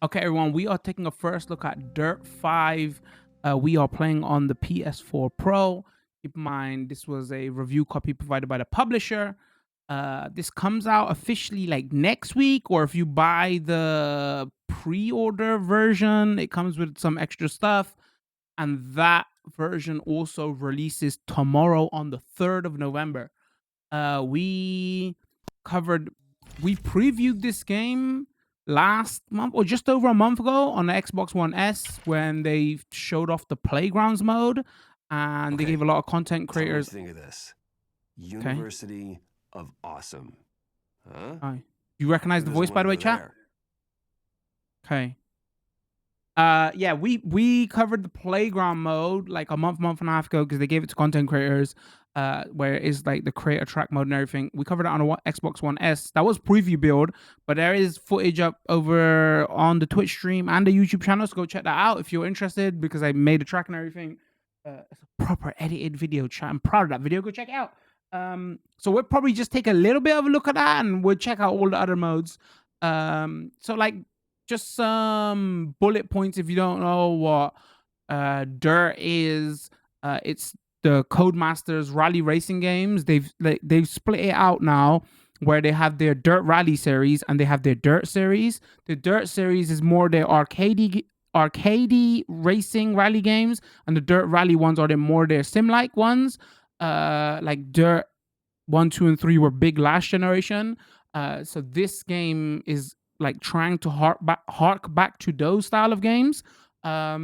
Okay, everyone, we are taking a first look at Dirt 5. We are playing on the PS4 Pro. Keep in mind, this was a review copy provided by the publisher. This comes out officially like next week, or if you buy the pre-order version, it comes with some extra stuff. And that version also releases tomorrow on the 3rd of November. We covered, we previewed this game last month or just over a month ago on the Xbox One S when they showed off the Playgrounds mode, and they Okay, gave a lot of content tell me what you creators. think of this. Okay. University of Awesome. Huh? Hi. You recognize Who the doesn't voice, by want the to way, go chat? there? Okay. Yeah, we covered the playground mode like a month and a half ago because they gave it to content creators, where it's like the creator track mode and everything. We covered it on a Xbox One S. That was preview build, but there is footage up over on the Twitch stream and the YouTube channel, so go check that out if you're interested, because I made a track and everything. It's a proper edited video, chat. I'm proud of that video. Go check it out. So we'll probably just take a little bit of a look at that, and we'll check out all the other modes. So like, just some bullet points if you don't know what Dirt is. It's the Codemasters rally racing games. They've split it out now, where they have their Dirt Rally series and they have their Dirt series. The Dirt series is more their arcadey racing rally games, and the Dirt Rally ones are more their sim-like ones. Like Dirt 1, 2, and 3 were big last generation. So this game is like trying to hark back to those style of games. I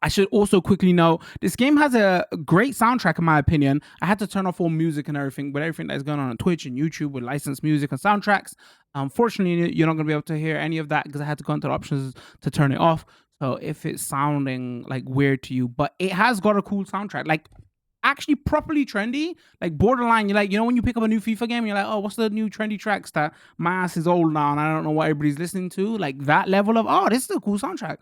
should also quickly note this game has a great soundtrack, in my opinion. I had to turn off all music and everything, but everything that's going on Twitch and YouTube with licensed music and soundtracks. Unfortunately, you're not going to be able to hear any of that because I had to go into the options to turn it off. So if it's sounding like weird to you, but it has got a cool soundtrack, like actually properly trendy, like borderline. You're like, when you pick up a new FIFA game, you're like, oh, what's the new trendy tracks that my ass is old now and I don't know what everybody's listening to? Like that level of, oh, this is a cool soundtrack.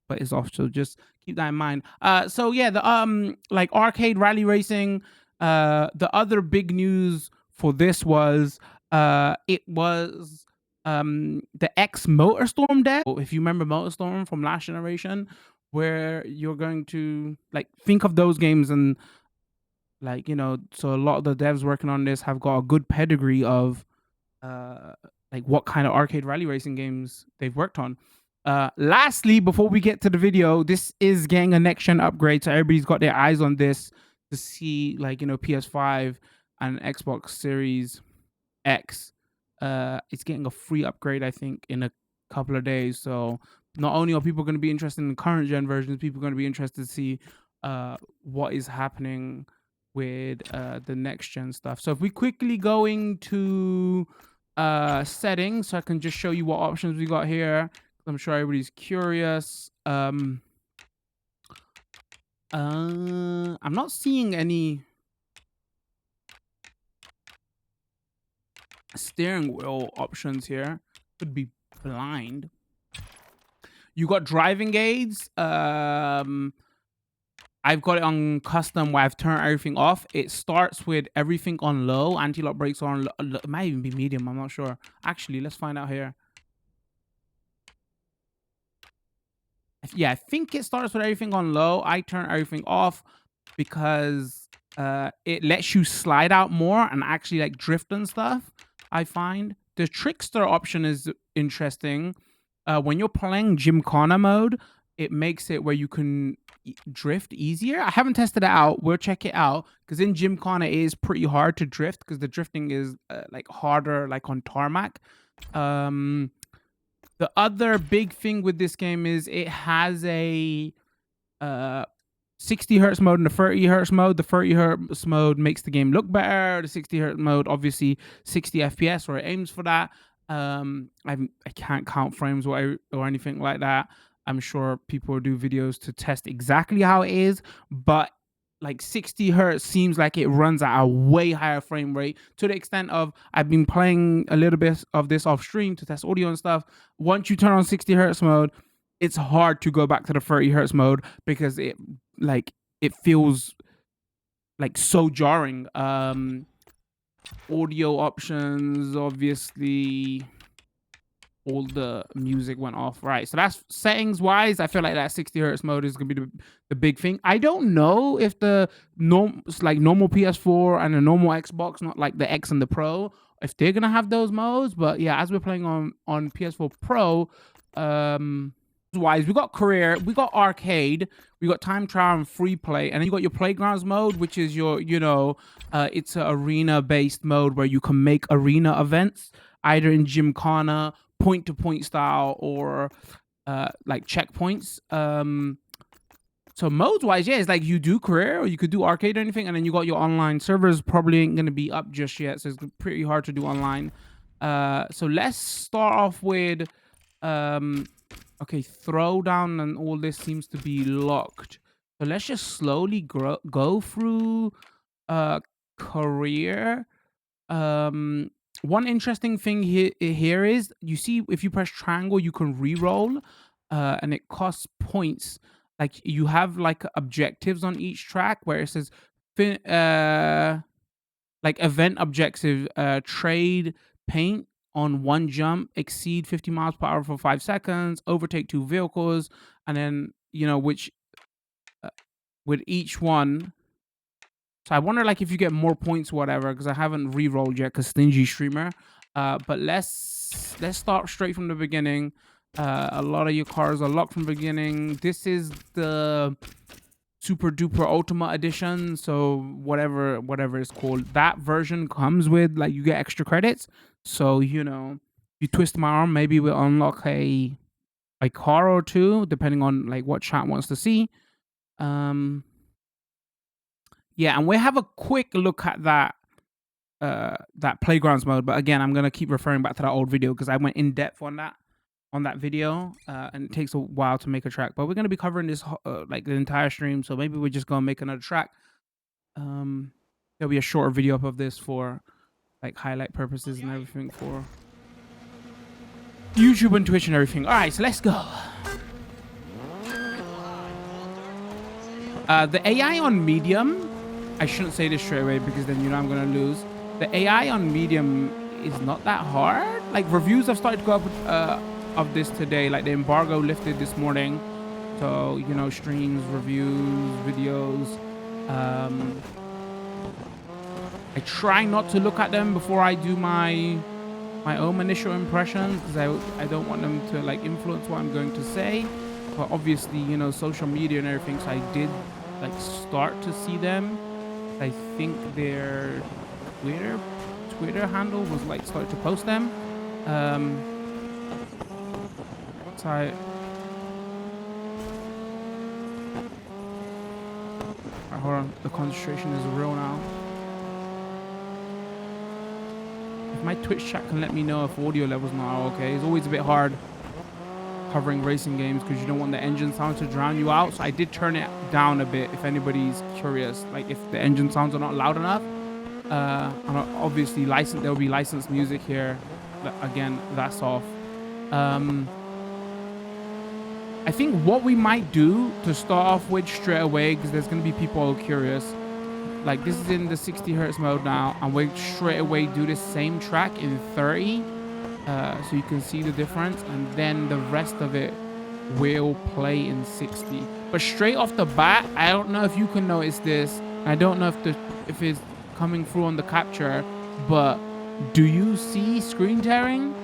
But it's off, so just keep that in mind. So yeah, the like arcade rally racing. The other big news for this was it was the X Motorstorm dev. If you remember Motorstorm from last generation, where you're going to like think of those games and like, so a lot of the devs working on this have got a good pedigree of like what kind of arcade rally racing games they've worked on. Lastly, before we get to the video, this is getting a next gen upgrade, so everybody's got their eyes on this to see, like, PS5 and Xbox Series X. It's getting a free upgrade, I think, in a couple of days. So not only are people going to be interested in the current gen versions, people are going to be interested to see what is happening with the next gen stuff. So if we quickly go into settings, so I can just show you what options we got here. I'm sure everybody's curious. I'm not seeing any steering wheel options here. Could be blind. You got driving aids. I've got it on custom where I've turned everything off. It starts with everything on low. Anti-lock brakes are on low. It might even be medium. I'm not sure. Actually, let's find out here. Yeah, I think it starts with everything on low. I turn everything off because it lets you slide out more and actually like drift and stuff. I find the trickster option is interesting. When you're playing Gymkhana mode, it makes it where you can drift easier. I haven't tested it out. We'll check it out because in Gymkhana it is pretty hard to drift because the drifting is like harder, like on tarmac. The other big thing with this game is it has a 60 hertz mode and the 30 hertz mode. The 30 hertz mode makes the game look better. The 60 hertz mode, obviously 60 FPS, or it aims for that. I can't count frames or anything like that. I'm sure people will do videos to test exactly how it is, but like 60 hertz seems like it runs at a way higher frame rate, to the extent of I've been playing a little bit of this off stream to test audio and stuff. Once you turn on 60 hertz mode, it's hard to go back to the 30 hertz mode because it feels like so jarring. Audio options, obviously all the music went off. Right. So that's settings wise. I feel like that 60 hertz mode is gonna be the big thing. I don't know if the normal PS4 and the normal Xbox, not like the X and the Pro, if they're gonna have those modes. But yeah, as we're playing on PS4 Pro, wise, we got career, we got arcade, we got time trial and free play, and then you got your playgrounds mode, which is your, it's an arena based mode where you can make arena events either in gymkhana, point to point style, or like checkpoints. So modes wise, yeah, it's like you do career or you could do arcade or anything, and then you got your online. Servers probably ain't gonna be up just yet, so it's pretty hard to do online. So let's start off with okay, throwdown and all this seems to be locked. So let's just slowly go through career. One interesting thing here is you see if you press triangle, you can re-roll, and it costs points. Like you have like objectives on each track where it says like event objective, trade paint on one jump, exceed 50 miles per hour for 5 seconds, overtake two vehicles, and then which with each one. So I wonder like if you get more points, whatever, because I haven't re-rolled yet because stingy streamer. But let's start straight from the beginning. A lot of your cars are locked from the beginning. This is the super duper ultimate edition, so whatever it's called, that version comes with like you get extra credits. So you twist my arm, maybe we'll unlock a car or two depending on like what chat wants to see. Yeah, and we have a quick look at that playgrounds mode, but again I'm gonna keep referring back to that old video because I went in depth on that video, and it takes a while to make a track, but we're going to be covering this like the entire stream, so maybe we're just going to make another track. There'll be a shorter video up of this for like highlight purposes and everything for YouTube and Twitch and everything. All right, so let's go. The AI on medium, I shouldn't say this straight away because then I'm going to lose. The AI on medium is not that hard. Like reviews have started to go up of this today, like the embargo lifted this morning, so streams, reviews, videos. I try not to look at them before I do my own initial impressions because I don't want them to like influence what I'm going to say, but obviously social media and everything, so I did like start to see them. I think their Twitter handle was like started to post them. Alright, hold on. The concentration is real now. If my Twitch chat can let me know if audio levels not okay. It's always a bit hard covering racing games because you don't want the engine sound to drown you out. So I did turn it down a bit if anybody's curious. Like if the engine sounds are not loud enough. And obviously there'll be licensed music here. But again, that's off. I think what we might do to start off with straight away, because there's going to be people curious, like this is in the 60 hertz mode now, and we straight away do the same track in 30, so you can see the difference, and then the rest of it will play in 60. But straight off the bat, I don't know if you can notice this. I don't know if it's coming through on the capture, but do you see screen tearing?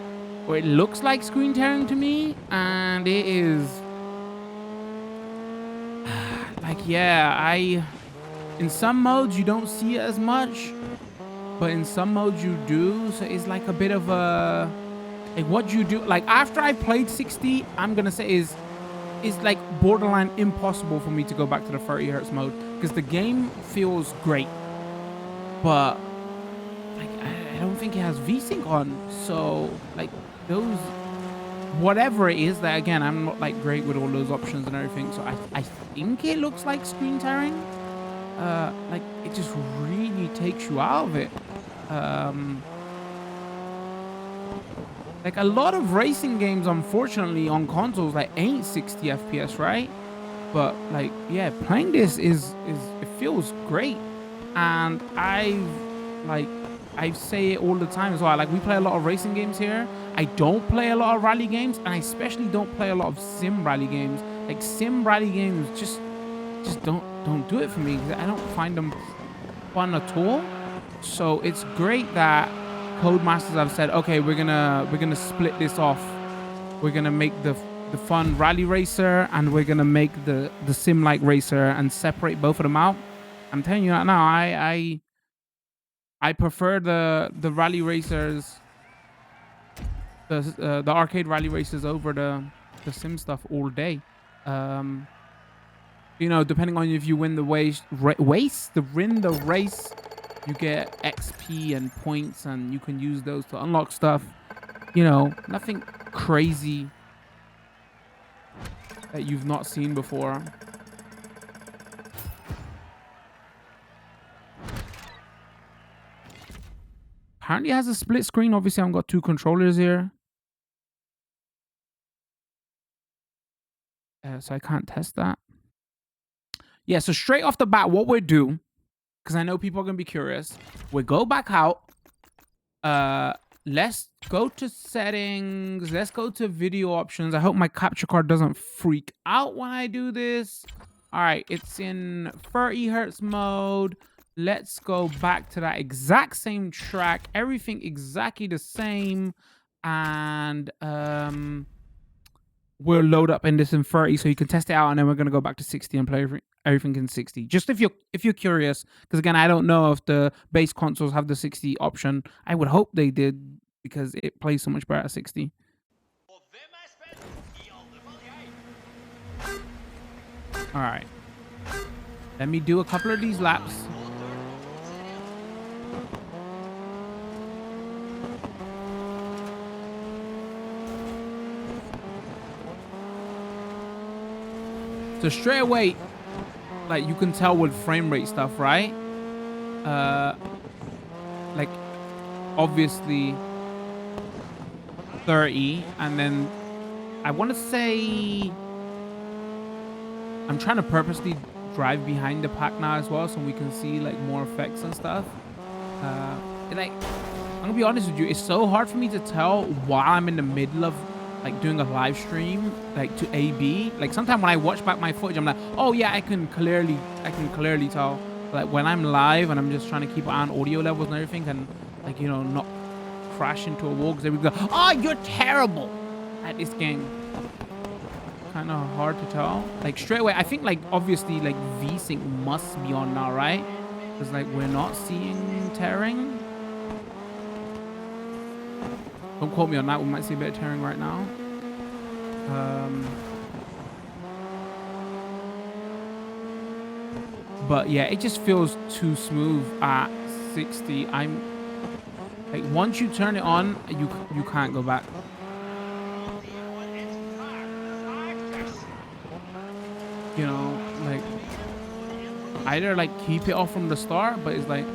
Or it looks like screen tearing to me, and it is like, yeah, in some modes you don't see it as much, but in some modes you do. So it's like a bit of a like what you do. Like after I played 60, I'm gonna say is like borderline impossible for me to go back to the 30 hertz mode because the game feels great, but like I don't think it has VSync on. So like those, whatever it is, that again I'm not like great with all those options and everything, so I think it looks like screen tearing. Like it just really takes you out of it. Like a lot of racing games unfortunately on consoles like ain't 60 FPS, right? But like yeah, playing this is it feels great, and I say it all the time as well. Like we play a lot of racing games here. I don't play a lot of rally games, and I especially don't play a lot of sim rally games. Like sim rally games just don't do it for me, 'cause I don't find them fun at all. So it's great that Codemasters have said, okay, we're gonna split this off. We're gonna make the fun rally racer, and we're gonna make the sim like racer, and separate both of them out. I'm telling you right now, I prefer the rally racers, the arcade rally racers over the sim stuff all day. Um, depending on if you win the win the race, you get XP and points, and you can use those to unlock stuff. Nothing crazy that you've not seen before. Apparently it has a split screen. Obviously, I've got two controllers here. So I can't test that. Yeah, so straight off the bat, what we'll do, because I know people are going to be curious, we'll go back out. Let's go to settings. Let's go to video options. I hope my capture card doesn't freak out when I do this. All right, it's in 30 hertz mode. Let's go back to that exact same track. Everything exactly the same. And we'll load up in this in 30 so you can test it out, and then we're going to go back to 60 and play everything in 60. Just if you're curious, because again, I don't know if the base consoles have the 60 option. I would hope they did, because it plays so much better at 60. All right, let me do a couple of these laps. So straight away, like, you can tell with frame rate stuff, right? Like, obviously 30, and then I want to say I'm trying to purposely drive behind the pack now as well, so we can see like more effects and stuff. Like, I'm gonna be honest with you, it's so hard for me to tell while I'm in the middle of like doing a live stream, like to A/B. Like sometimes when I watch back my footage, I'm like, oh yeah, I can clearly tell. Like when I'm live and I'm just trying to keep an eye on audio levels and everything, and like, not crash into a wall, because they would go, oh, you're terrible at this game. Kind of hard to tell. Like straight away, I think like obviously like VSync must be on now, right? Because like we're not seeing tearing. Don't quote me on that. We might see a bit of tearing right now. But yeah, it just feels too smooth at 60. I'm like, once you turn it on, you can't go back. Like either like keep it off from the start, but it's like,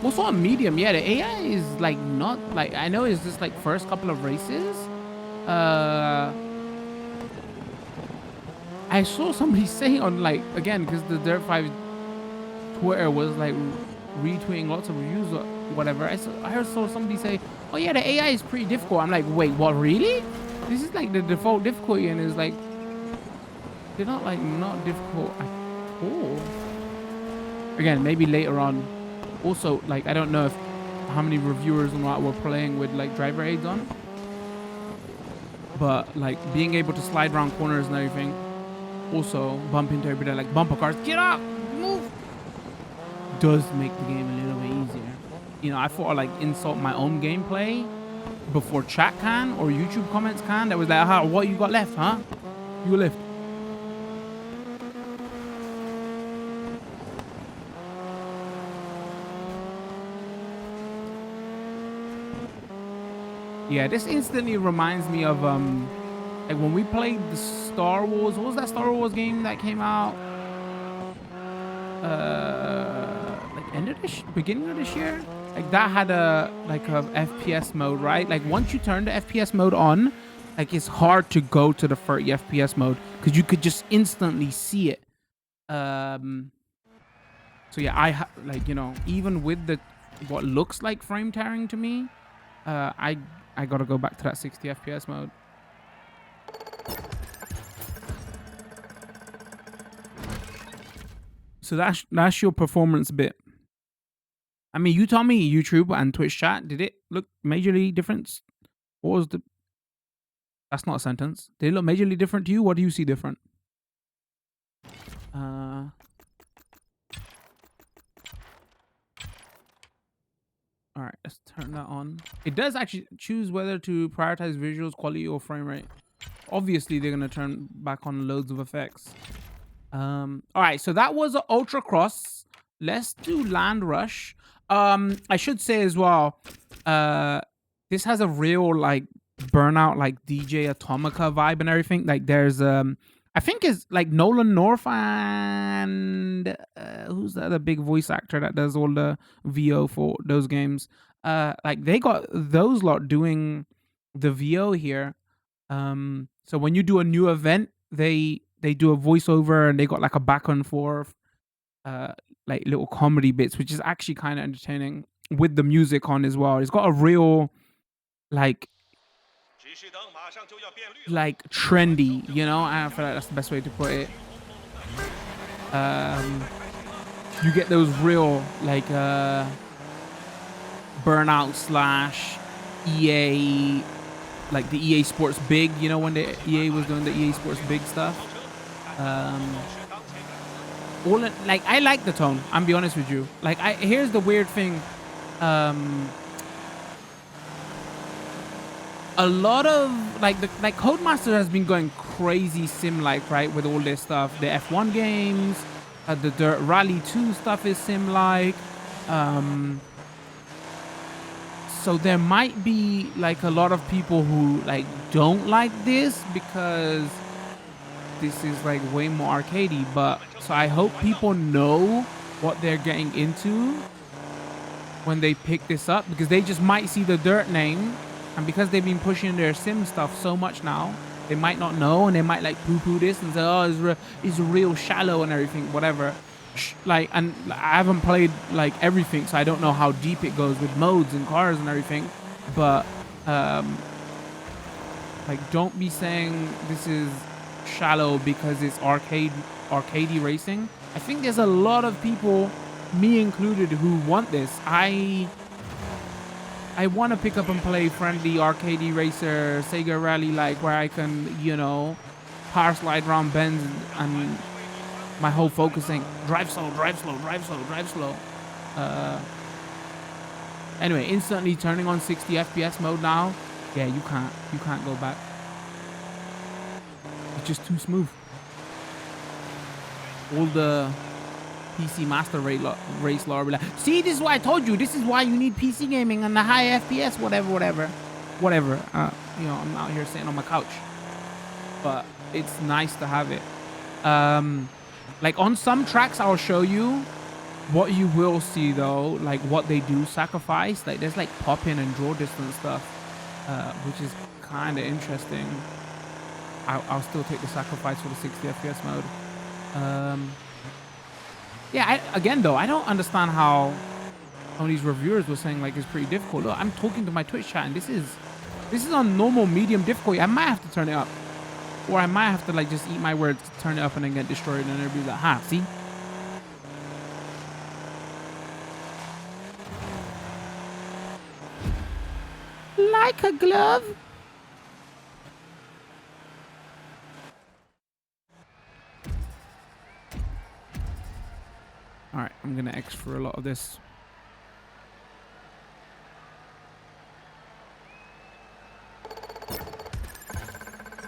also on medium, yeah, the AI is like not like, I know it's just like first couple of races. I saw somebody say on like, again, because the Dirt 5 Twitter was like retweeting lots of reviews or whatever. I saw somebody say, oh yeah, the AI is pretty difficult. I'm like, wait, what, really? This is like the default difficulty, and it's like, they're not like not difficult at all. Again, maybe later on. Also, like, I don't know if how many reviewers and what were playing with like driver aids on, but like being able to slide around corners and everything, also bump into everybody like bumper cars, get up, move, does make the game a little bit easier. I thought I'd like insult my own gameplay before chat can or YouTube comments can. That was like, what you got left, huh? You left. Yeah, this instantly reminds me of like when we played the Star Wars. What was that Star Wars game that came out? Like beginning of this year. Like that had a FPS mode, right? Like once you turn the FPS mode on, like it's hard to go to the 30 FPS mode because you could just instantly see it. So yeah, like, you know, even with the what looks like frame tearing to me, I gotta go back to that 60 FPS mode. So that's your performance bit. I mean, you tell me, YouTube and Twitch chat, did it look majorly different? What was the? That's not a sentence. Did it look majorly different to you? What do you see different? Uh, all right, let's turn that on. It does actually choose whether to prioritize visuals, quality, or frame rate. Obviously, they're gonna turn back on loads of effects. All right, so that was an ultra cross. Let's do land rush. I should say as well, uh this has a real like burnout, like DJ Atomica vibe and everything. Like there's I think it's like Nolan North and who's the other big voice actor that does all the VO for those games. Like they got those lot doing the VO here. So when you do a new event, they do a voiceover and they got like a back and forth, uh, like little comedy bits, which is actually kind of entertaining with the music on as well. It's got a real like trendy, you know. I feel like that's the best way to put it. Um, you get those real like burnout slash EA, like the EA Sports Big, you know, when the EA was doing the EA Sports Big stuff. Um, like I like the tone. I'm be honest with you. Like here's the weird thing. Um, a lot of like Codemaster has been going crazy sim like, right, with all this stuff. The F1 games, the Dirt Rally 2 stuff is sim like. So there might be like a lot of people who like don't like this because this is like way more arcadey, but so I hope people know what they're getting into when they pick this up, because they just might see the Dirt name, and because they've been pushing their sim stuff so much now, they might not know, and they might like poo-poo this and say, oh, it's real shallow and everything, whatever. Like, and I haven't played like everything, so I don't know how deep it goes with modes and cars and everything, but like, don't be saying this is shallow because it's arcadey racing. I think there's a lot of people, me included, who want this. I want to pick up and play friendly arcadey racer Sega Rally, like where I can, you know, power slide around bends, and my whole focusing drive slow, drive slow, drive slow, drive slow. Anyway, instantly turning on 60 FPS mode now. Yeah, you can't go back. It's just too smooth. All the PC Master Race law. See, this is why I told you. This is why you need PC gaming and the high FPS, whatever. You know, I'm out here sitting on my couch, but it's nice to have it. Like on some tracks, I'll show you. What you will see though, like what they do sacrifice, like there's like pop in and draw distance stuff, which is kind of interesting. I'll still take the sacrifice for the 60 FPS mode. Yeah, again though, I don't understand how some of these reviewers were saying like it's pretty difficult. Look, I'm talking to my Twitch chat, and this is on normal medium difficulty. I might have to turn it up, or I might have to like just eat my words, turn it up, and then get destroyed, and everybody's like, "Ha, see." Like a glove. All right, I'm gonna X for a lot of this.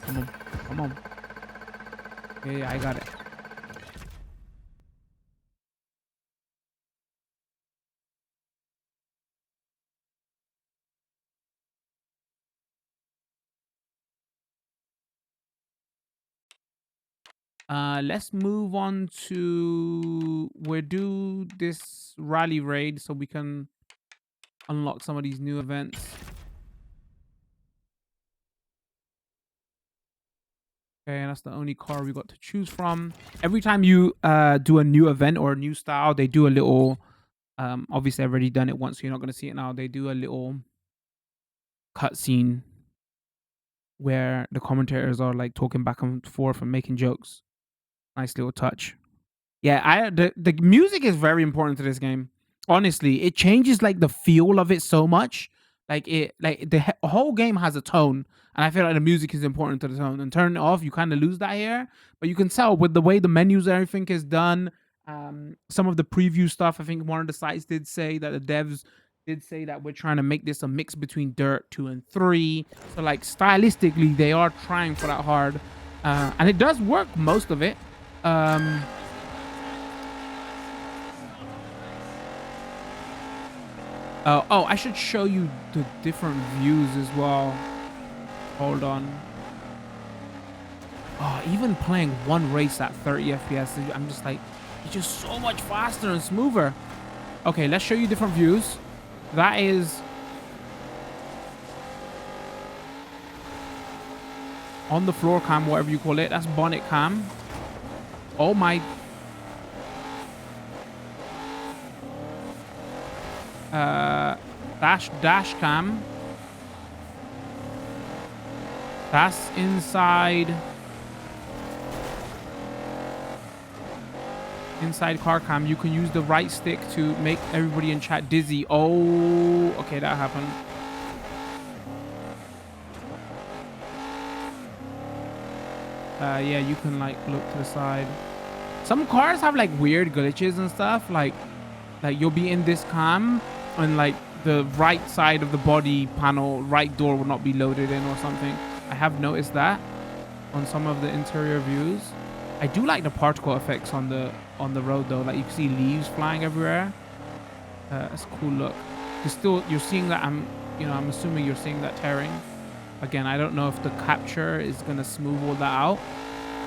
Come on. Yeah, I got it. Let's move on to we'll do this rally raid so we can unlock some of these new events. Okay, and that's the only car we got to choose from. Every time you do a new event or a new style, they do a little obviously I've already done it once, so you're not gonna see it now. They do a little cutscene where the commentators are like talking back and forth and making jokes. Nice little touch. Yeah, the music is very important to this game. Honestly, it changes like the feel of it so much. Like the whole game has a tone, and I feel like the music is important to the tone. And turn it off, you kind of lose that here. But you can tell with the way the menus and everything is done. Some of the preview stuff, I think one of the sites did say that the devs did say that we're trying to make this a mix between Dirt 2 and 3. So like stylistically, they are trying for that hard, and it does work most of it. Um, oh, I should show you the different views as well. Hold on. Oh, even playing one race at 30 FPS, I'm just like, it's just so much faster and smoother. Okay, let's show you different views. That is on the floor cam, whatever you call it. That's bonnet cam. Oh my. Dash cam. That's inside car cam. You can use the right stick to make everybody in chat dizzy. Oh, okay, that happened. Yeah, you can like look to the side. Some cars have like weird glitches and stuff. Like you'll be in this cam and like the right side of the body panel, right door will not be loaded in or something. I have noticed that on some of the interior views. I do like the particle effects on the road though. Like you can see leaves flying everywhere. That's a cool look. You're seeing that. I'm assuming you're seeing that tearing. Again, I don't know if the capture is gonna smooth all that out.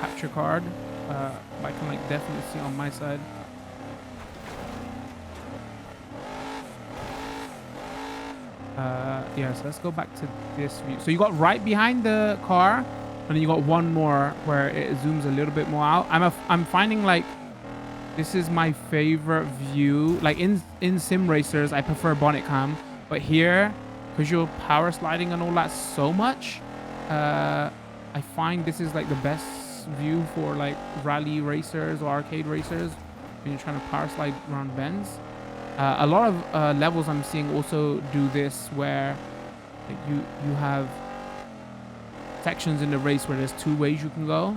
Capture card. I can like definitely see on my side. Yeah, so let's go back to this view. So you got right behind the car, and then you got one more where it zooms a little bit more out. I'm finding like this is my favorite view. Like in sim racers, I prefer bonnet cam, but here, because you're power sliding and all that so much, I find this is like the best view for like rally racers or arcade racers when you're trying to power slide around bends. A lot of levels I'm seeing also do this, where like, you have sections in the race where there's two ways you can go.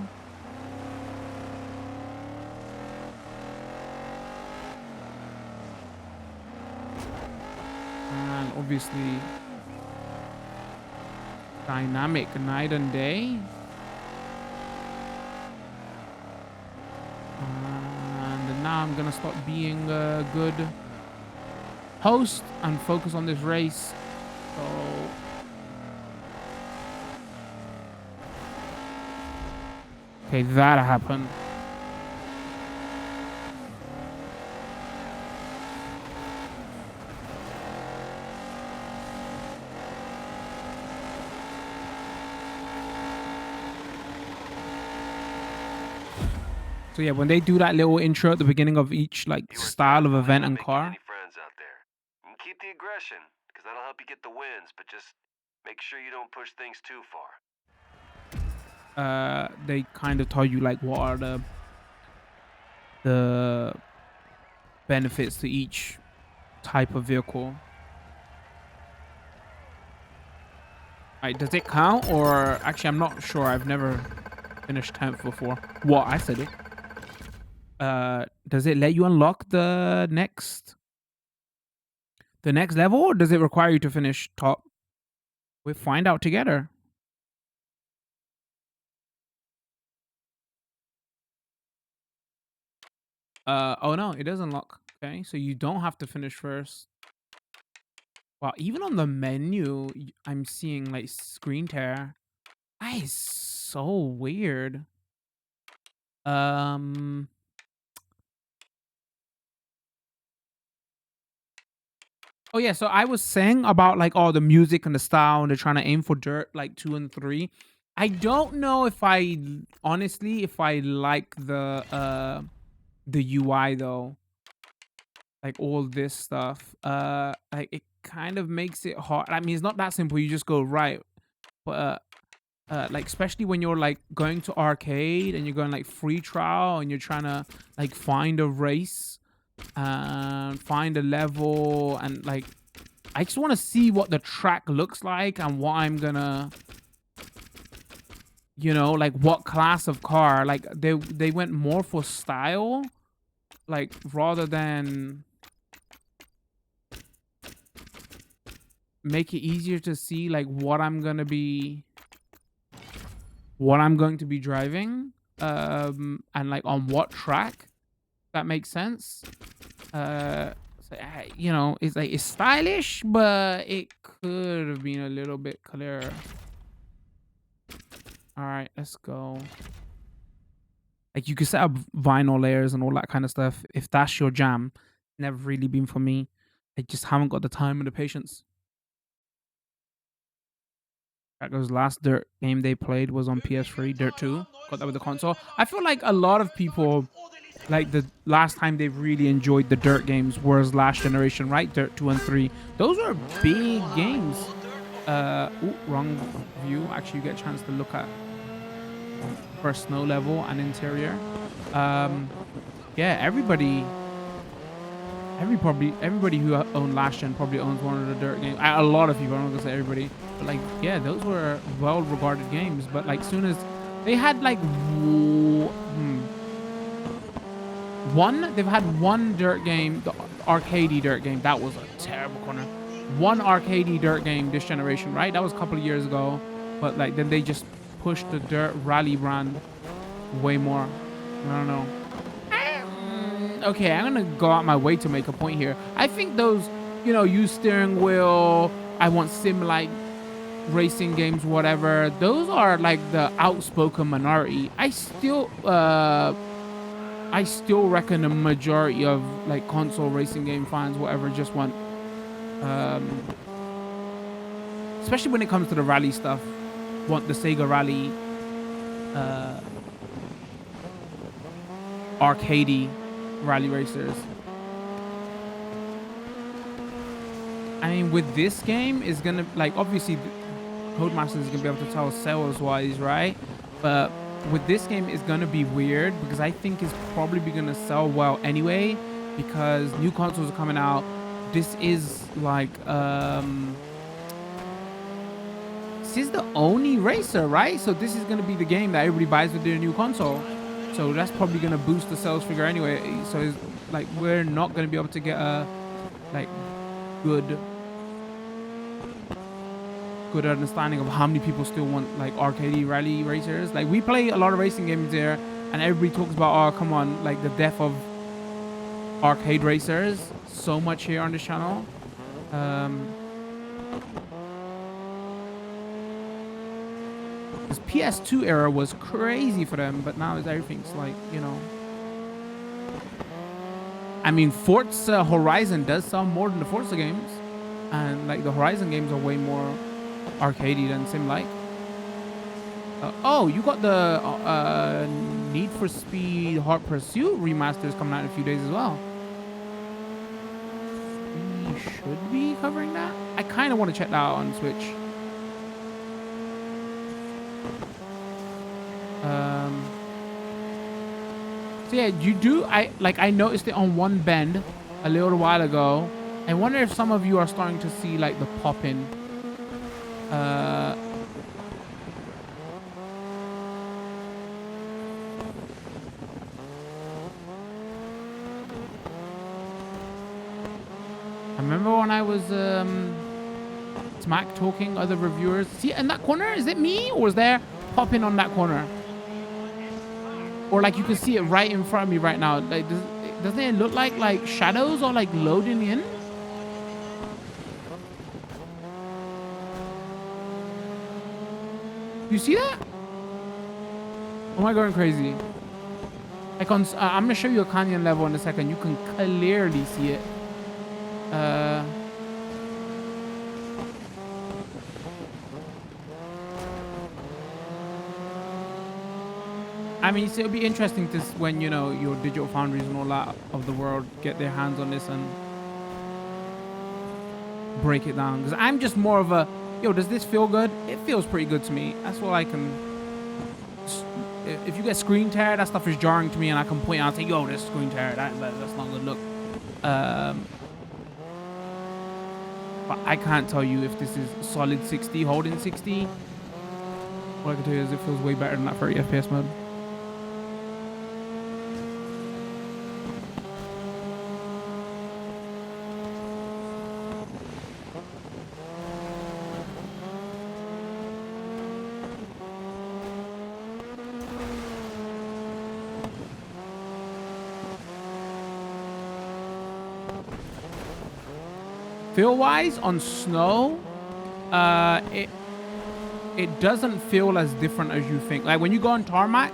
And obviously dynamic night and day. And now I'm gonna stop being a good host and focus on this race. So okay, that happened. So yeah, when they do that little intro at the beginning of each like style of event and car. Keep the aggression, because that'll help you get the wins, but just make sure you don't push things too far. They kind of tell you like what are the benefits to each type of vehicle. Right, does it count? Or actually, I'm not sure. I've never finished 10th before. What? I said it. Does it let you unlock the next level, or does it require you to finish top? We'll find out together. Oh no, it does unlock. Okay, so you don't have to finish first. Wow, even on the menu, I'm seeing like screen tear. That is so weird. Oh yeah, so I was saying about like all the music and the style, and they're trying to aim for Dirt like 2 and 3. I don't know if I honestly if I like the UI though. Like all this stuff. Like it kind of makes it hard. I mean, it's not that simple. You just go right, but like especially when you're like going to arcade and you're going like free trial and you're trying to like find a race and find a level and like I just want to see what the track looks like and what I'm gonna, you know, like what class of car. Like they went more for style, like rather than make it easier to see like what I'm going to be driving and like on what track. That makes sense. So, you know, it's like it's stylish, but it could have been a little bit clearer. All right, let's go. Like you can set up vinyl layers and all that kind of stuff if that's your jam. Never really been for me. I just haven't got the time and the patience. That goes last Dirt game they played was on PS3, Dirt 2. Got that with the console. I feel like a lot of people, like the last time they've really enjoyed the Dirt games was last generation, right? Dirt 2 and 3. Those are big games. Ooh, wrong view. Actually, you get a chance to look at first snow level and interior. Yeah, everybody who owned last gen probably owns one of the Dirt games. A lot of people, I'm not gonna say everybody, but like, yeah, those were well regarded games. But like, soon as they had like they've had one Dirt game, the arcadey Dirt game. That was a terrible corner. One arcadey Dirt game this generation, right? That was a couple of years ago. But like, then they just pushed the Dirt Rally brand way more. I don't know. Okay, I'm gonna go out my way to make a point here. I think those, you know, use steering wheel, I want sim-like racing games, whatever, those are like the outspoken minority. I still reckon a majority of like console racing game fans, whatever, just want especially when it comes to the rally stuff, want the Sega Rally arcadey rally racers. I mean, with this game is gonna, like, obviously Codemasters is gonna be able to tell sales wise, right? But with this game is gonna be weird because I think it's probably gonna sell well anyway because new consoles are coming out. This is like this is the only racer, right? So this is gonna be the game that everybody buys with their new console. So that's probably gonna boost the sales figure anyway. So it's like we're not gonna be able to get a like good understanding of how many people still want like arcade rally racers. Like we play a lot of racing games there, and everybody talks about, oh come on, like the death of arcade racers so much here on this channel. This PS2 era was crazy for them, but now everything's like, you know. I mean, Forza Horizon does sell more than the Forza games, and like the Horizon games are way more arcadey than sim-like. Oh, you got the Need for Speed Hot Pursuit remasters coming out in a few days as well. We should be covering that. I kind of want to check that out on Switch. So yeah, I noticed it on one bend a little while ago. I wonder if some of you are starting to see like the pop-in. I remember when I was smack talking other reviewers. See in that corner, is it me or is there pop-in on that corner? Or like you can see it right in front of me right now. Like doesn't it look like shadows are like loading in? You see that? Am I going crazy? Like on, I'm gonna show you a canyon level in a second. You can clearly see it. I mean, so it'll be interesting to when your digital foundries and all that of the world get their hands on this and break it down. Because I'm just more of a does this feel good? It feels pretty good to me. That's all I can. If you get screen tear, that stuff is jarring to me, and I can point out and say, "Yo, this screen tear. That's not a good look." Um, but I can't tell you if this is solid 60, holding 60. What I can tell you is it feels way better than that 30 FPS mode. Feel wise on snow, it doesn't feel as different as you think. Like when you go on tarmac,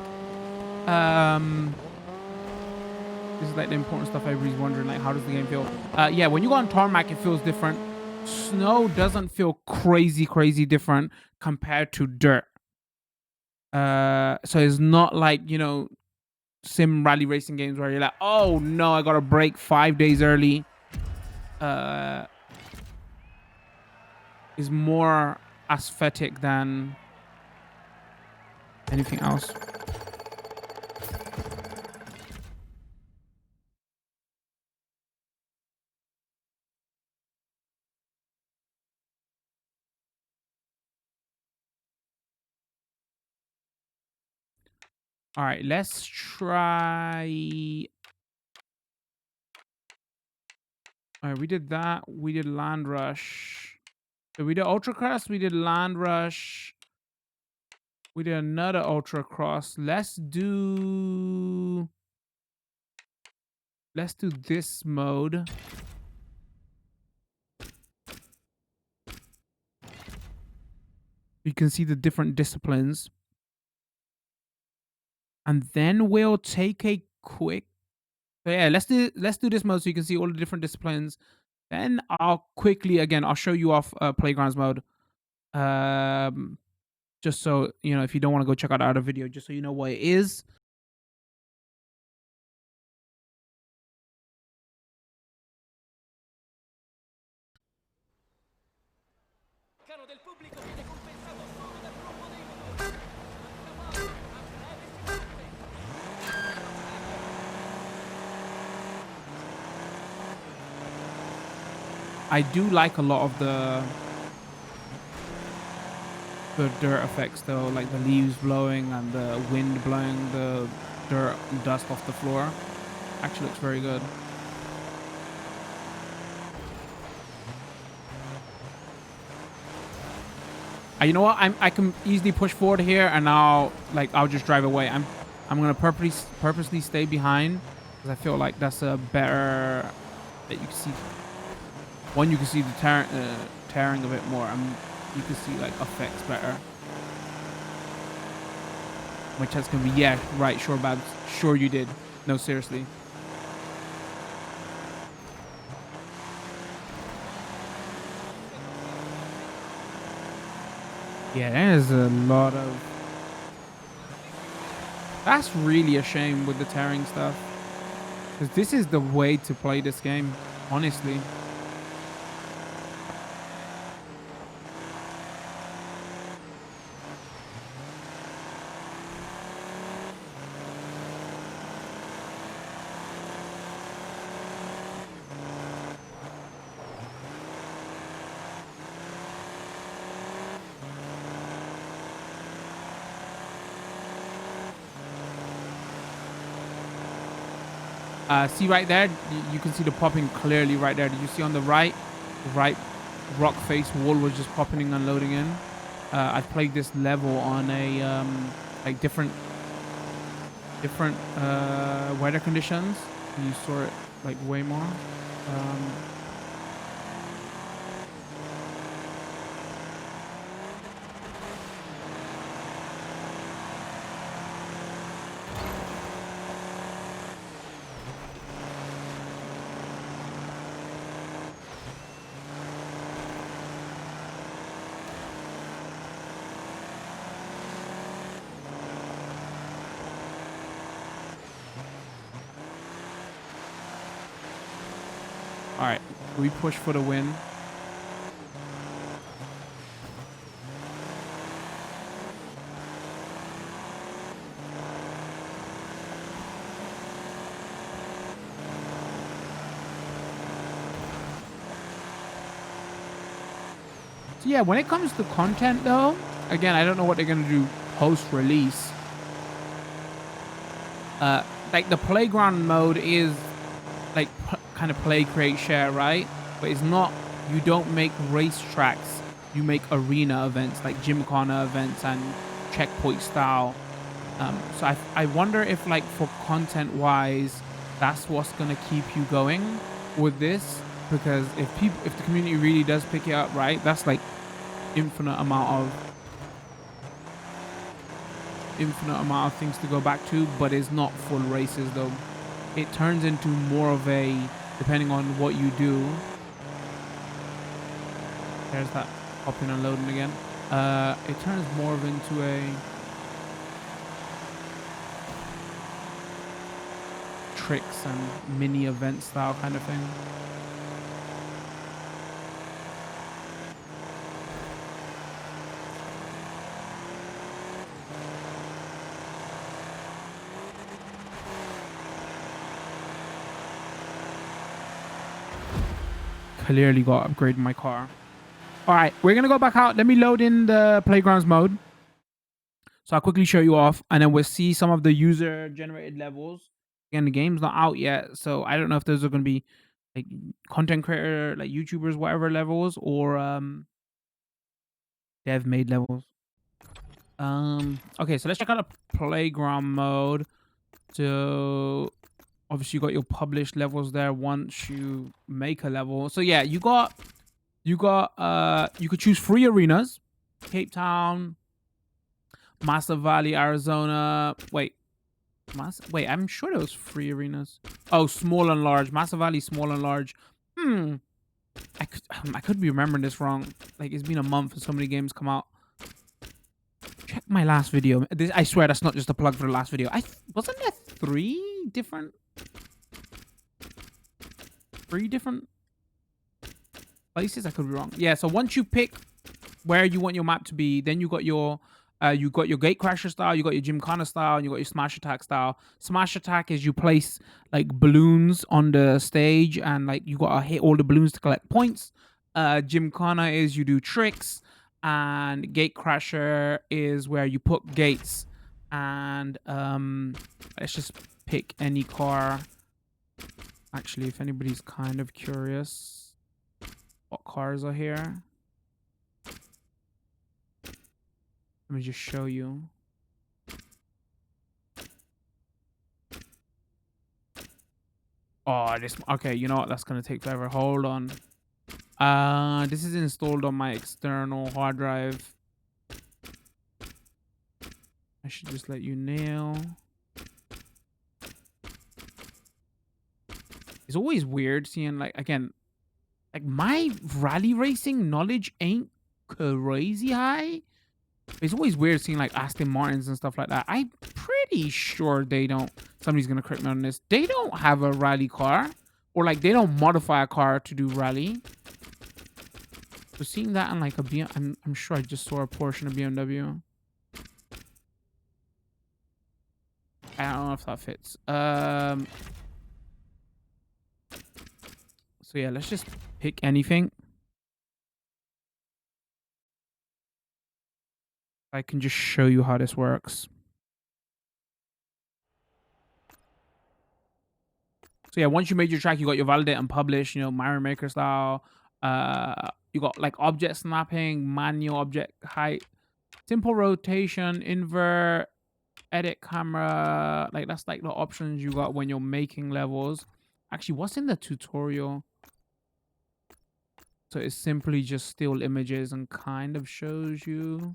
this is like the important stuff everybody's wondering, like how does the game feel? Yeah, when you go on tarmac, it feels different. Snow doesn't feel crazy different compared to dirt. So it's not like sim rally racing games where you're like, oh no, I gotta brake 5 days early. Is more aesthetic than anything else. All right, let's try. All right, we did that. We did Land Rush. So we did Ultra Cross. We did Land Rush. We did another Ultra Cross. Let's do this mode. You can see the different disciplines. And then we'll take a quick. So yeah, let's do this mode so you can see all the different disciplines. Then I'll show you off Playgrounds mode. Just so if you don't want to go check out the other video, just so you know what it is. I do like a lot of the dirt effects though, like the leaves blowing and the wind blowing the dirt and dust off the floor. Actually looks very good. You know what? I can easily push forward here, and I'll just drive away. I'm gonna purposely stay behind because I feel like that's a better that you can see. One, you can see the tearing a bit more, and you can see like effects better. Which that's gonna be right. Sure, Babs. Sure, you did. No, seriously. Yeah, there's a lot of. That's really a shame with the tearing stuff, because this is the way to play this game, honestly. See right there, you can see the popping clearly right there. Did you see on the right rock face wall was just popping and unloading in? I played this level on a like different weather conditions. You saw it like way more. All right, we push for the win. So yeah, when it comes to content though, again, I don't know what they're gonna do post-release. Like the playground mode is like kind of play, create, share, right? But it's not. You don't make racetracks. You make arena events like gymkhana events and checkpoint style. So I wonder if like for content wise, that's what's gonna keep you going with this. Because if the community really does pick it up, right, that's like infinite amount of things to go back to, but it's not full races though. It turns into more of a, depending on what you do. There's that popping and loading again. It turns more of into a tricks and mini event style kind of thing. Clearly got to upgrade my car. All right, we're gonna go back out. Let me load in the playgrounds mode. So I'll quickly show you off, and then we'll see some of the user generated levels. Again, the game's not out yet, so I don't know if those are gonna be like content creator, like YouTubers, whatever levels, or dev made levels. Okay, so let's check out the playground mode. So obviously you got your published levels there once you make a level. So yeah, you could choose free arenas, Cape Town, Master Valley, Arizona. Wait, I'm sure there was free arenas. Oh, small and large. Master Valley, small and large. I could be remembering this wrong. Like it's been a month and so many games come out. Check my last video. I swear that's not just a plug for the last video. Wasn't there three different places? I could be wrong. Yeah. So once you pick where you want your map to be, then you got your gatecrasher style, you got your gymkhana style, and you got your smash attack style. Smash attack is you place like balloons on the stage, and like you gotta hit all the balloons to collect points. Gymkhana is you do tricks, and gatecrasher is where you put gates. And let's just pick any car. Actually, if anybody's kind of curious, what cars are here? Let me just show you. Oh, this. Okay, you know what? That's gonna take forever. Hold on. This is installed on my external hard drive. I should just let you nail. It's always weird seeing like again, like my rally racing knowledge ain't crazy high. It's always weird seeing like Aston Martins and stuff like that. I'm pretty sure they don't. Somebody's gonna correct me on this. They don't have a rally car, or like they don't modify a car to do rally. So seeing that on like a BM, I'm sure I just saw a portion of BMW. I don't know if that fits. So yeah, let's just pick anything. I can just show you how this works. So yeah, once you made your track, you got your validate and publish, you know, Mario Maker style. You got like object snapping, manual object height, simple rotation, invert, edit camera. Like that's like the options you got when you're making levels. Actually, what's in the tutorial? So it's simply just still images and kind of shows you.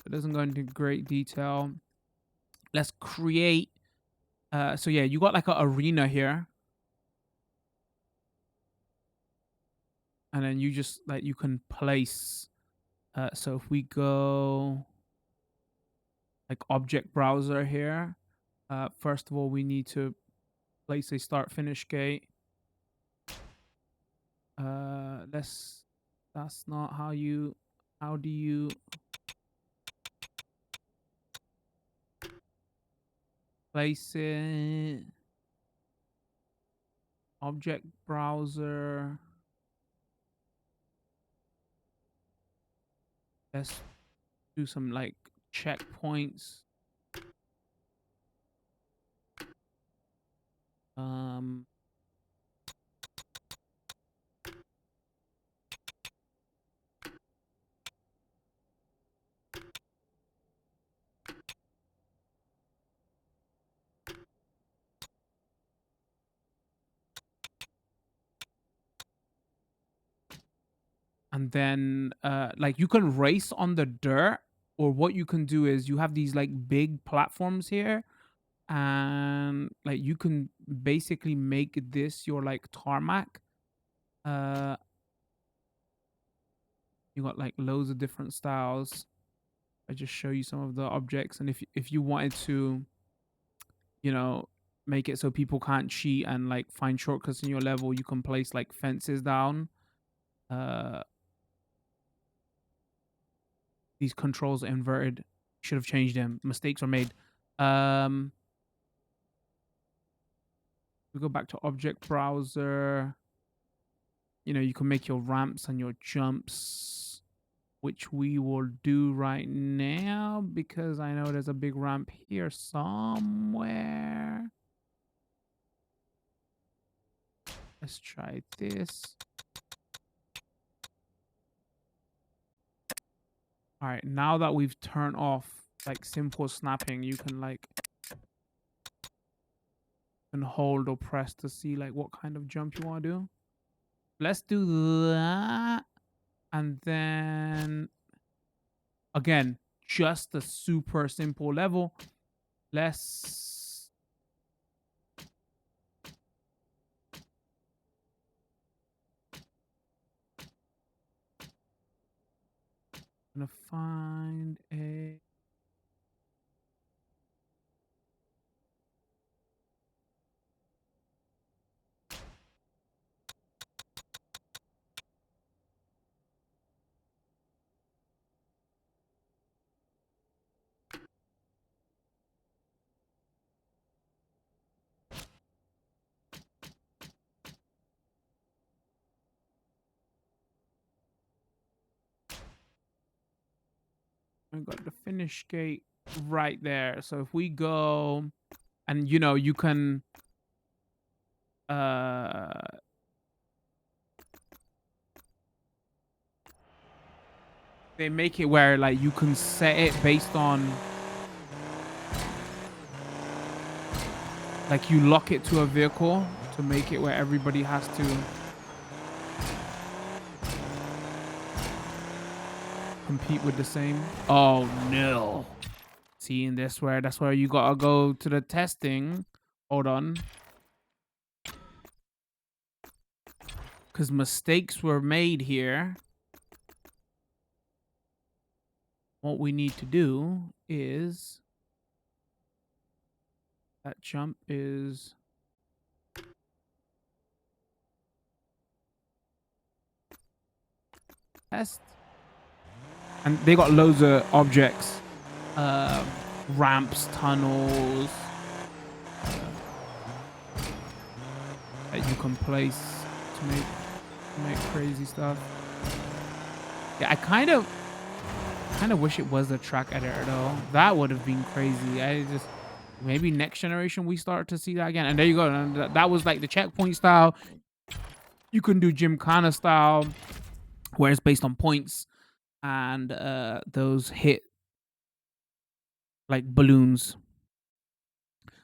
It doesn't go into great detail. Let's create. So yeah, you got like an arena here. And then you just like you can place. So if we go like object browser here, first of all we need to place a start finish gate. That's not how you. How do you place it? Object browser. Let's do some like checkpoints. Um, and then like you can race on the dirt, or what you can do is you have these like big platforms here, and like you can basically make this your like tarmac. Uh, you got like loads of different styles. I just show you some of the objects, and if you wanted to, you know, make it so people can't cheat and like find shortcuts in your level, you can place like fences down. Uh, these controls are inverted. Should have changed them. Mistakes were made. We go back to object browser. You know, you can make your ramps and your jumps, which we will do right now because I know there's a big ramp here somewhere. Let's try this. All right, now that we've turned off like simple snapping, you can like hold or press to see like what kind of jump you want to do. Let's do that. And then again, just a super simple level. Let's gonna find a I got the finish gate right there. So if we go and you know you can they make it where like you can set it based on like you lock it to a vehicle to make it where everybody has to compete with the same. Oh no. See, in this where that's where you gotta go to the testing. Hold on. Because mistakes were made here. What we need to do is that jump is test. And they got loads of objects. Ramps, tunnels that you can place to make crazy stuff. Yeah, I kind of wish it was a track editor though. That would have been crazy. I just maybe next generation we start to see that again. And there you go. And that was like the checkpoint style. You can do Gymkhana style, where it's based on points, and those hit like balloons.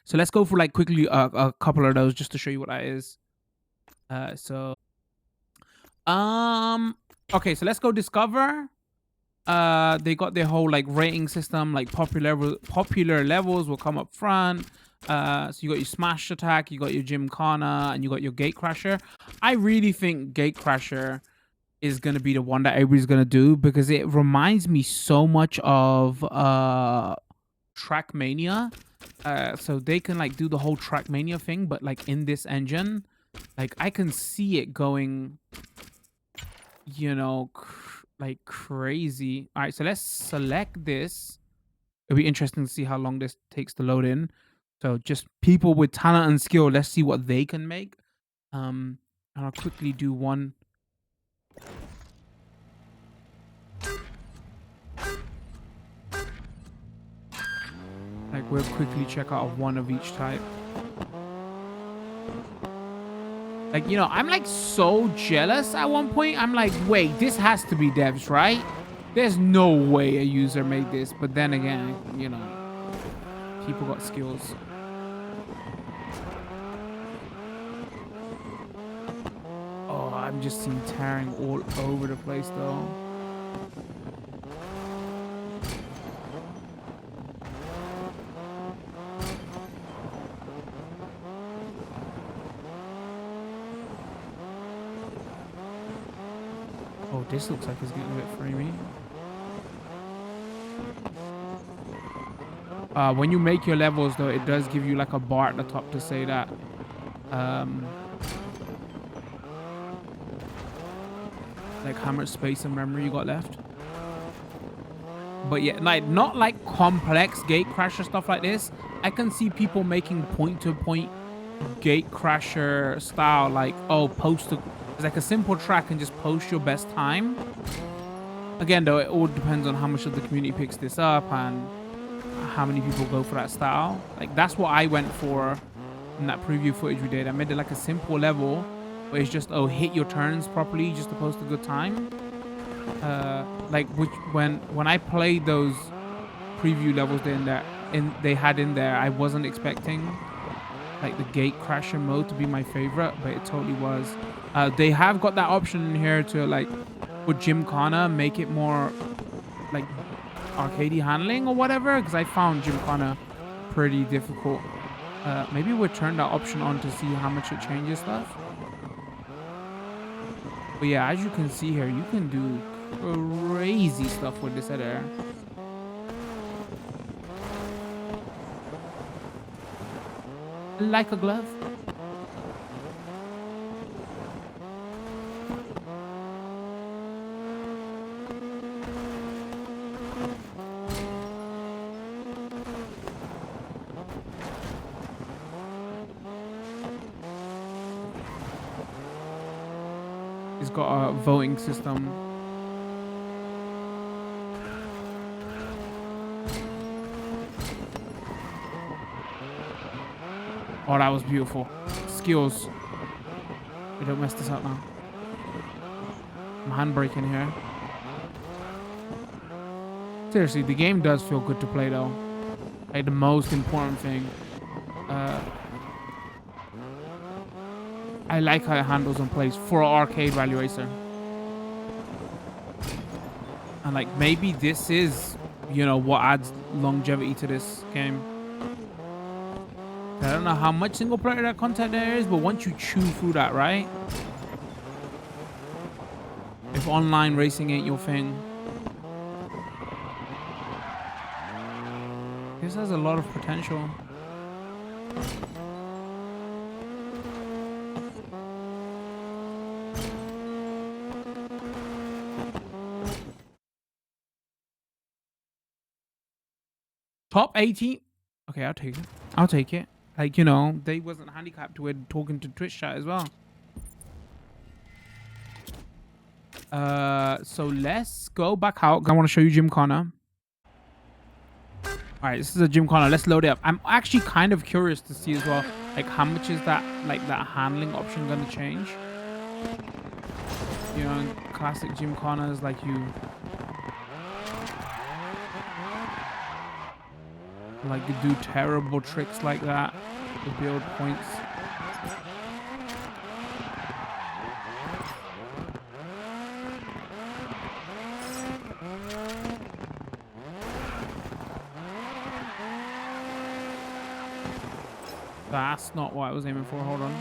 So let's go for like quickly a couple of those just to show you what that is. Okay, so let's go discover. They got their whole like rating system, like popular levels will come up front. So you got your smash attack, you got your Gymkhana, and you got your gate crasher. I really think gate crasher is gonna be the one that everybody's gonna do because it reminds me so much of Trackmania. So they can like do the whole Trackmania thing, but like in this engine. Like, I can see it going, you know, like crazy. All right, so let's select this. It'll be interesting to see how long this takes to load in. So just people with talent and skill, let's see what they can make. And I'll quickly do one. Like, we'll quickly check out one of each type. Like, you know, I'm like so jealous at one point. I'm like, wait, this has to be devs, right? There's no way a user made this. But then again, you know, people got skills. Oh, I'm just seeing tearing all over the place though. Oh, this looks like it's getting a bit framey. When you make your levels though, it does give you like a bar at the top to say that like how much space and memory you got left. But yeah, like not like complex gate crasher stuff like this. I can see people making point-to-point gate crasher style, like, oh, it's like a simple track and just post your best time. Again though, it all depends on how much of the community picks this up and how many people go for that style. Like, that's what I went for in that preview footage we did. I made it like a simple level where it's just, oh, hit your turns properly just to post a good time. Like, when I played those preview levels they had in there, I wasn't expecting like the gate crasher mode to be my favorite, but it totally was. They have got that option in here to, like, with Gymkhana, make it more like arcadey handling or whatever, because I found Gymkhana pretty difficult. Maybe we'll turn that option on to see how much it changes stuff. But yeah, as you can see here, you can do crazy stuff with this editor. Like a glove. It's got a voting system. Oh, that was beautiful. Skills. We don't mess this up now. I'm handbraking here. Seriously, the game does feel good to play though. Like, the most important thing. I like how it handles and plays for an arcade value racer. And like, maybe this is, you know, what adds longevity to this game. I don't know how much single player content there is, but once you chew through that, right? If online racing ain't your thing, this has a lot of potential. Top 18. Okay, I'll take it. I'll take it. Like, you know, they wasn't handicapped with talking to Twitch chat as well. So let's go back out. I want to show you Gymkhana. All right, this is a Gymkhana. Let's load it up. I'm actually kind of curious to see as well, like, how much is that, like, that handling option going to change? You know, classic Gymkhanas, like, you do terrible tricks like that to build points. That's not what I was aiming for. Hold on.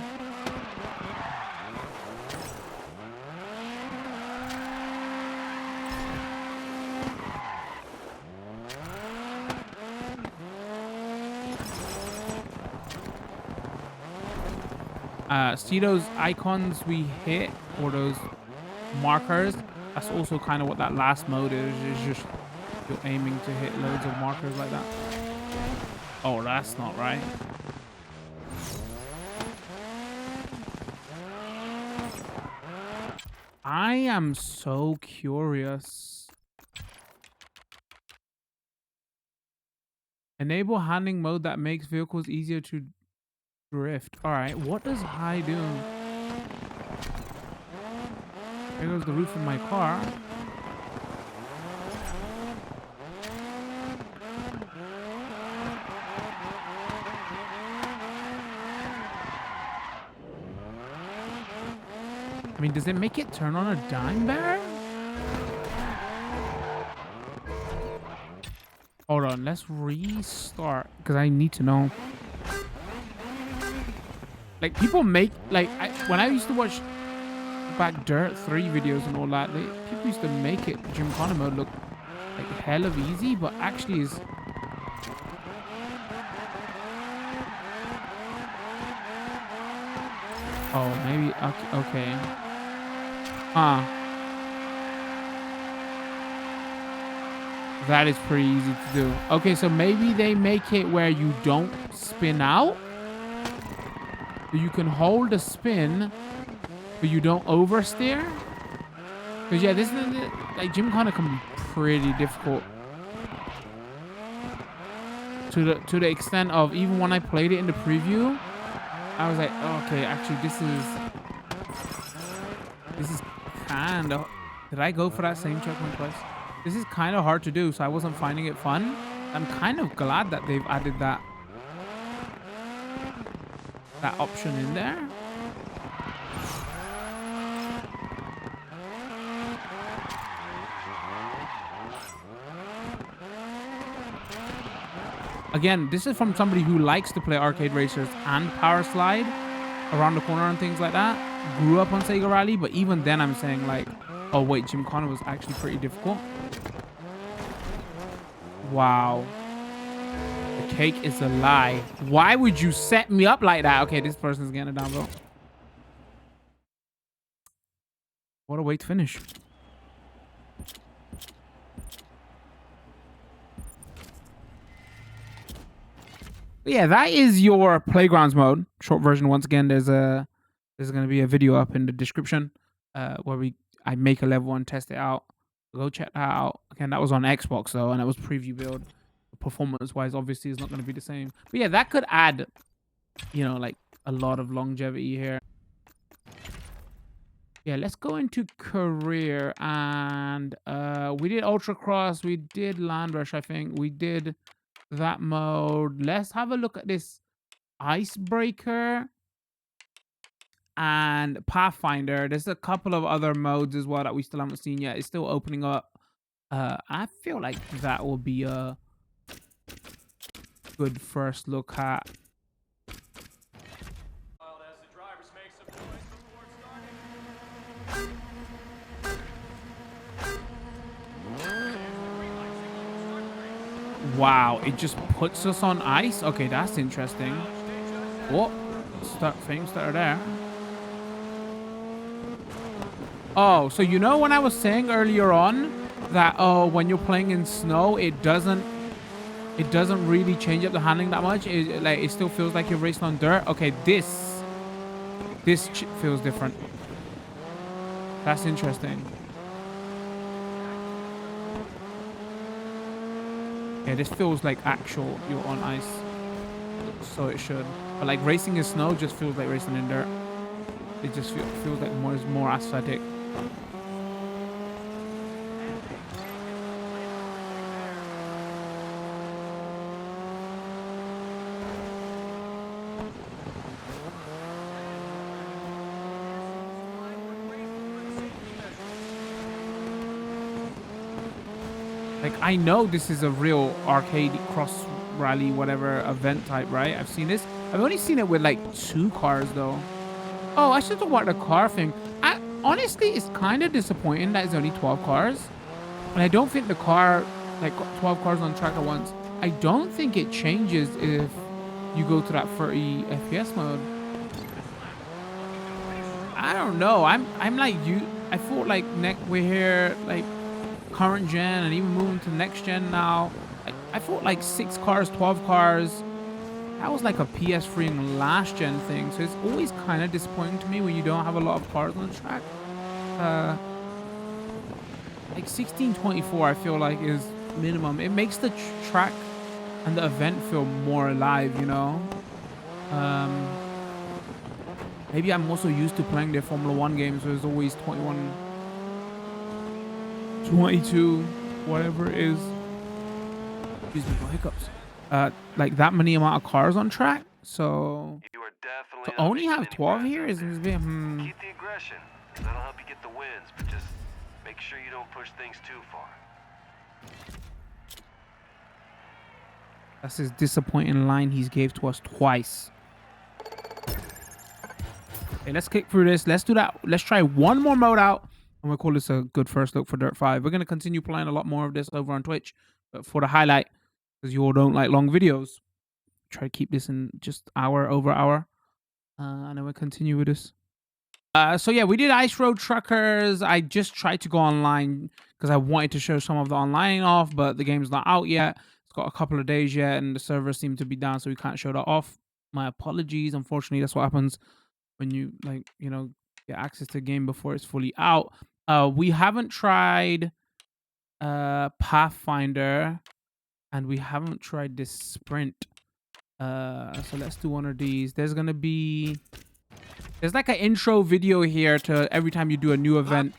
See those icons we hit, or those markers? That's also kind of what that last mode is. It's just you're aiming to hit loads of markers like that. Oh, that's not right. I am so curious. Enable handling mode that makes vehicles easier to drift. All right, what does high do? There goes the roof of my car. I mean, does it make it turn on a dime bear? Hold on, let's restart because I need to know. Like, people make, like, when I used to watch back Dirt 3 videos and all that, people used to make it Gymkhana mode look like hell of easy, but actually is. Oh, maybe, okay. That is pretty easy to do. Okay, so maybe they make it where you don't spin out. You can hold a spin, but you don't oversteer. Because yeah, this is like Gymkhana can be pretty difficult. To the extent of, even when I played it in the preview, I was like, oh, okay, actually this is kind of. Did I go for that same checkpoint twice? This is kind of hard to do, so I wasn't finding it fun. I'm kind of glad that they've added that option in there. Again, this is from somebody who likes to play arcade racers and power slide around the corner and things like that. Grew up on Sega Rally, but even then I'm saying like, oh wait, Gymkhana was actually pretty difficult. Wow. The cake is a lie. Why would you set me up like that? Okay, this person's getting a down vote. What a way to finish. But yeah, that is your Playgrounds mode. Short version. Once again, there's going to be a video up in the description where I make a level and test it out. Go check that out. Again, that was on Xbox though, and that was preview build. Performance wise, obviously, is not going to be the same. But yeah, that could add, you know, like a lot of longevity here. Yeah, let's go into career, and we did Ultra Cross, we did Land Rush, I think. We did that mode. Let's have a look at this Icebreaker and Pathfinder. There's a couple of other modes as well that we still haven't seen yet. It's still opening up. I feel like that will be a good first look at. Wow, it just puts us on ice? Okay, that's interesting. What? Things that are there. Oh, so you know when I was saying earlier on that, oh, when you're playing in snow, it doesn't really change up the handling that much. It still feels like you're racing on dirt. Okay, this feels different. That's interesting. Yeah, this feels like actual you're on ice. So it should. But like racing in snow just feels like racing in dirt. It just feels like more aesthetic. Like, I know this is a real arcade cross rally, whatever event type, right? I've seen this. I've only seen it with like 2 cars though. Oh, I should talk about the car thing. Honestly, it's kind of disappointing that it's only 12 cars. And I don't think the car, like 12 cars on track at once, I don't think it changes if you go to that 30 FPS mode. I don't know. I'm like you. I thought like we're here like current gen and even moving to next gen now. Like I thought like 6 cars, 12 cars. That was like a PS3 and last gen thing. So it's always kind of disappointing to me when you don't have a lot of cars on the track. Uh, like 1624, I feel like is minimum. It makes the track and the event feel more alive, you know. Um, Maybe I'm also used to playing their Formula One games, so it's always 21, 22, whatever it is. Excuse me for hiccups. Like that many amount of cars on track. So You are to definitely not only making have any 12 friends here out is a there. bit, Keep the aggression, because that'll help you get the wins, but just make sure you don't push things too far. That's his disappointing line he's gave to us twice. Okay, let's kick through this. Let's do that. Let's try one more mode out. And we'll call this a good first look for Dirt 5. We're going to continue playing a lot more of this over on Twitch. But for the highlight, because you all don't like long videos, try to keep this in just hour over hour. And then we'll continue with this. So yeah, we did Ice Road Truckers. I just tried to go online because I wanted to show some of the online off, but the game's not out yet. It's got a couple of days yet, and the servers seem to be down, so we can't show that off. My apologies. Unfortunately, that's what happens when you get access to the game before it's fully out. We haven't tried Pathfinder, and we haven't tried this sprint. So let's do one of these. There's like an intro video here to every time you do a new event.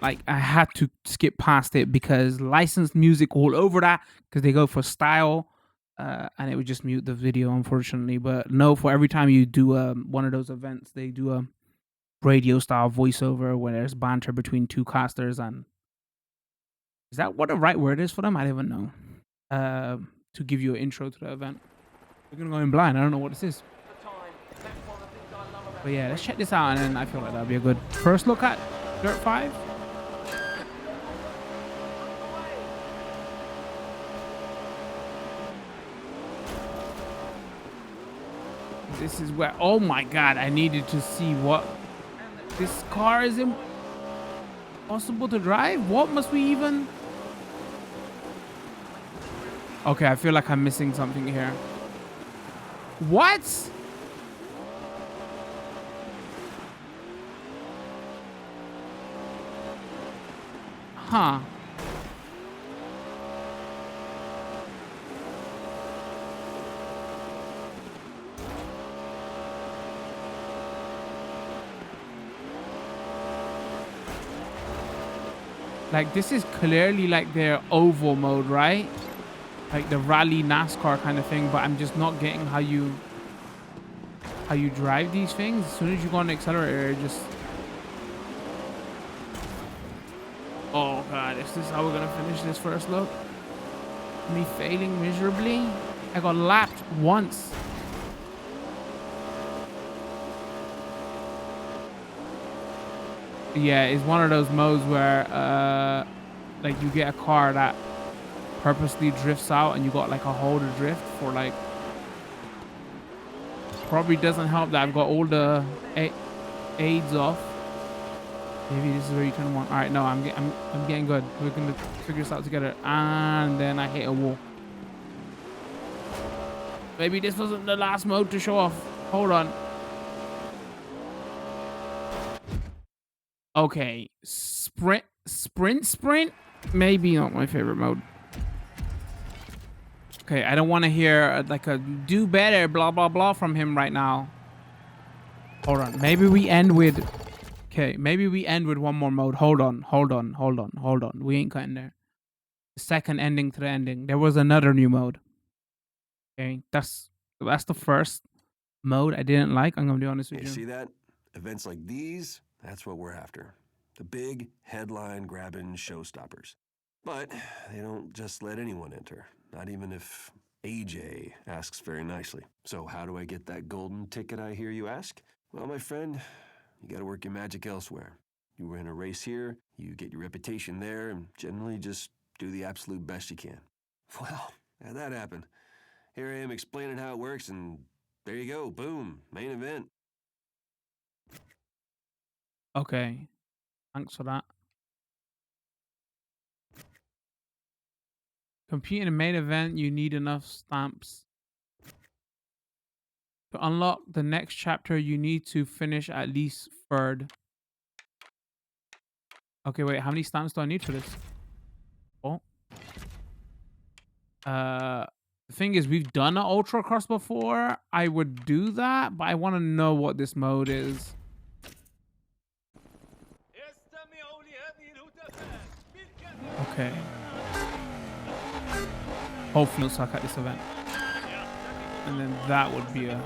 Like I had to skip past it because licensed music all over that because they go for style. And it would just mute the video, unfortunately. But no, for every time you do one of those events, they do a radio style voiceover where there's banter between two casters. And is that what the right word is for them? I don't even know. To give you an intro to the event. We're gonna go in blind. I don't know what this is. But yeah, let's check this out, and then I feel like that'll be a good first look at Dirt 5. This is where, oh my god, I needed to see what this car is impossible to drive. What must we even? Okay, I feel like I'm missing something here. What? Huh. Like, this is clearly like their oval mode, right? Like the rally NASCAR kind of thing, but I'm just not getting how you drive these things. As soon as you go on the accelerator, it just... Oh god, is this how we're gonna finish this first look? Me failing miserably? I got lapped once. Yeah, it's one of those modes where like you get a car that purposely drifts out and you got like a holder drift for like... Probably doesn't help that I've got all the aids off. Maybe this is where you turn them on. All right, no, I'm getting good. We're gonna figure this out together. And then I hit a wall. Maybe this wasn't the last mode to show off. Hold on. Okay, sprint. Maybe not my favorite mode. Okay, I don't want to hear like a do better blah blah blah from him right now. Hold on. Maybe we end with... Okay, maybe we end with one more mode. Hold on. We ain't cutting there. The second ending to the ending. There was another new mode. Okay, that's the first mode I didn't like. I'm gonna be honest with you. See that? Events like these, that's what we're after. The big headline-grabbing showstoppers. But they don't just let anyone enter. Not even if AJ asks very nicely. So how do I get that golden ticket, I hear you ask? Well, my friend, you gotta work your magic elsewhere. You win a race here, you get your reputation there, and generally just do the absolute best you can. Well, how'd that happen? Here I am explaining how it works, and there you go, boom, main event. Okay. Thanks for that. Compete in a main event, you need enough stamps. To unlock the next chapter, you need to finish at least third. Okay, wait, how many stamps do I need for this? Oh. The thing is, we've done an ultra cross before. I would do that, but I want to know what this mode is. Okay. Hopefully, it'll suck at this event, and then that would be a.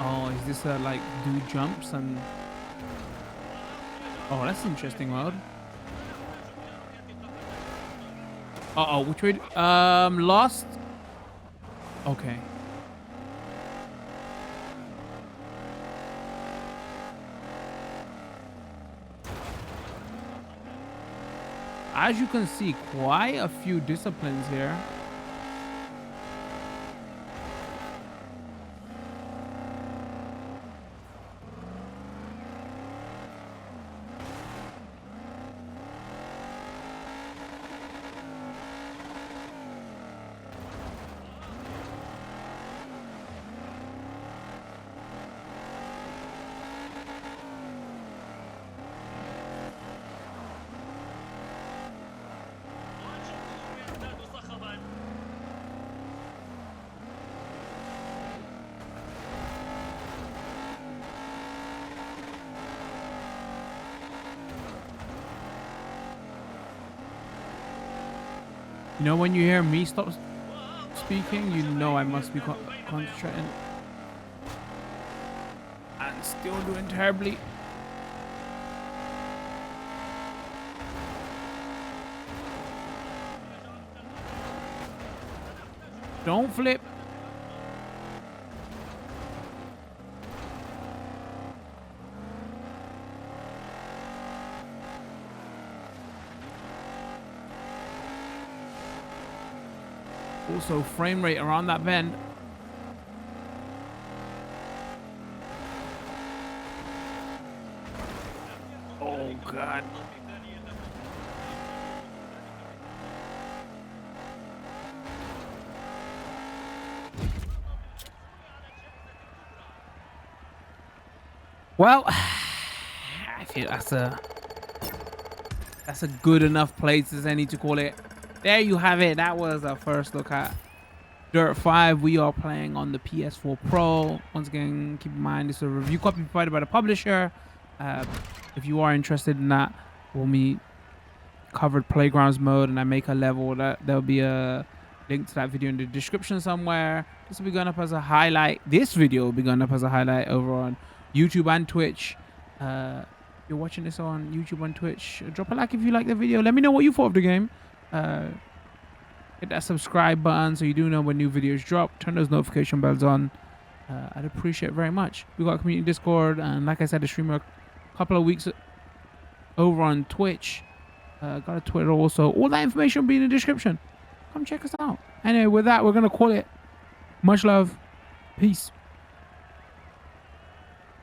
Oh, is this a like do jumps and? Oh, that's an interesting mode. Uh-oh, which way? Lost. Okay. As you can see, quite a few disciplines here. You know, when you hear me stop speaking, you know I must be concentrating. And still doing terribly. Don't flip. Also, frame rate around that bend. Oh, God. Well, I feel that's a good enough place as any to call it. There you have it. That was our first look at Dirt 5. We are playing on the PS4 Pro. Once again, keep in mind this is a review copy provided by the publisher. If you are interested in that, when we covered Playgrounds mode and I make a level, there'll be a link to that video in the description somewhere. This will be going up as a highlight. This video will be going up as a highlight over on YouTube and Twitch. If you're watching this on YouTube and Twitch, drop a like if you like the video. Let me know what you thought of the game. Hit that subscribe button so you do know when new videos drop. Turn those notification bells on. I'd appreciate it very much. We got a community Discord, and like I said, I stream a couple of weeks over on Twitch. Got a Twitter also. All that information will be in the description. Come check us out. Anyway, with that, we're gonna call it. Much love. Peace.